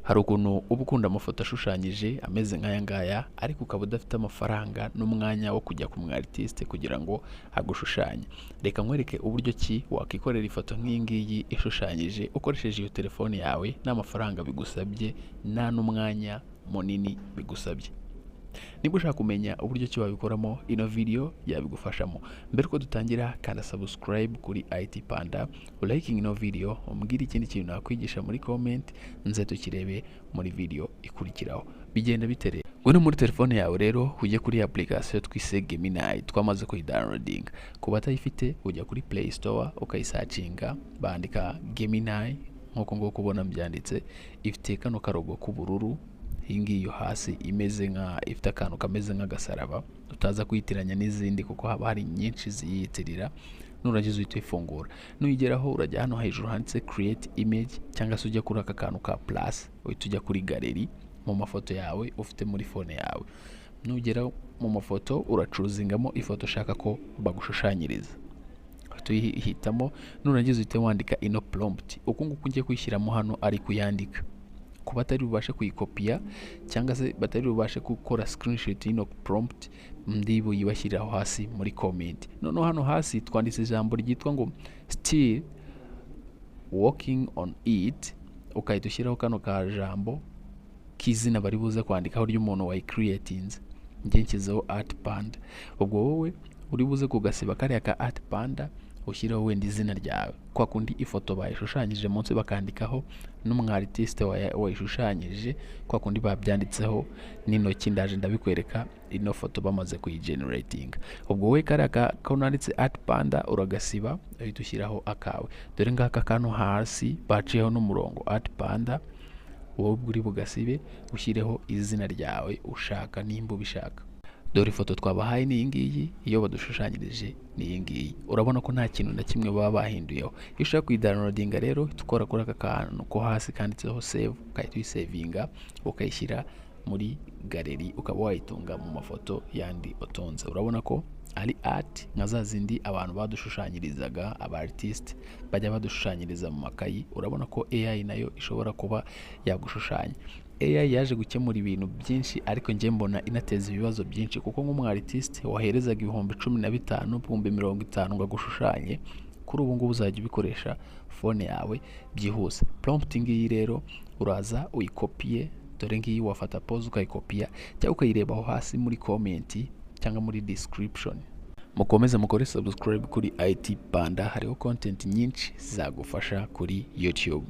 Hari ukuntu uba ukunda amafoto ashushanyije ameze nk'aya ngaya ariko ukaba udafite amafaranga n'umwanya wo kujya ku artiste kugira ngo agushushanye. Reka nkwereke uburyo ki wakikorera ifoto nk'iyi ngiyi ishushanyije ukoresheje iyo telefone yawe nta mafaranga bigusabye nta n'umwanya munini bigusabye. Niba ushaka kumenya uburyo ki wabikoramo, ino video yabigufashamo. Mbere ko dutangira, kanda subscribe kuri IT Panda, liking ino video, umbwire ikindi kintu nakwigisha muri comment, nze tukirebe muri video ikurikiraho. Bigenda bitereye. Ngwino muri telefone yawe rero ujye kuri application twise Gemini, twamaze kuyidownloading. Ku batayifite ujya kuri Play Store ukayisearchinga, bandika Gemini nkuko ngo kubona byanditse, ifite kano karogo k'ubururu hingi yo hasi imeze nka ifite akantu kameze nk'agasaraba, utaza kuyitiranya n'izindi kuko haba hari nyinshi ziyitirira. Nurangiza uhita ifungura, nuyigeraho urajya hano hejuru handitse create image cyangwa se ujya kuri aka kantu ka plus, uhita ujya kuri gallery mu mafoto yawe ufite muri phone yawe. Nugera mu mafoto uracuzingamo ifoto ushaka ko bagushushanyiriza, tuyihitamo. Nurangiza uhita wandika ino prompt, uko nguko ugiye kwishyiramo hano ari kuyandika. Kuba atari bubashe kuyikopiya cyangwa se batari bubashe gukora screenshot y'ino prompt, ndibu yibashyiriraho hasi muri comment. Noneho hano hasi twanditse ijambo ryitwa ngo still working on it, ukahita ushyiraho kano ka jambo k'izina bari buze kwandikaho ry'umuntu wayicreatinze. Njye nshyizeho Art Panda, ubwo wowe uri buze kugasiba kariya ka Art Panda ushyiraho wenda izina ryawe, kwa kundi ifoto bayishushanyije munsi bakandikaho n'umwartiste wayishushanyije, kwa kundi babyanditseho n'intoki. Ndaje ndabikwereka ino foto bamaze kuyigenerating. Ubwo we kariya kananditse Art Panda uragasiba, uhita ushyiraho akawe. Dore ngaka kano hasi baciyeho n'umurongo Art Panda, wowe uri bugasibe ushyireho izina ryawe ushaka nimba ubishaka. Dore ifoto twabahaye ni iyi ngiyi, iyo badushushanyirije ni iyi ngiyi. Urabona ko nta kintu na kimwe baba bahinduyeho. Iyo ushaka kuyidownloadinga rero tukora kuri aka kantu ko hasi kanditseho save, ukahita uyisavinga ukayishyira muri gallery, ukaba wayitunga mu mafoto yandi utonze. Urabona ko ari art nka za zindi abantu badushushanyirizaga, aba artist bajya badushushanyiriza mu makayi. Urabona ko AI nayo ishobora kuba yagushushanya. AI yaje gukemura ibintu byinshi ariko njye mbona inateza ibibazo byinshi, kuko nk'umwartist waherezaga ibihumbi 15, 50 ngo agushushanye, kuri ubu ngubu uzajya ubikoresha phone yawe byihuse. Prompt ngiyi rero uraza uyikopiye, dore ngiyi wafata pause ukayikopiya cyangwa ukayireba aho hasi muri comment cyangwa muri description. Mukomeze mukore subscribe kuri IT Panda, hariho content nyinshi zagufasha kuri YouTube.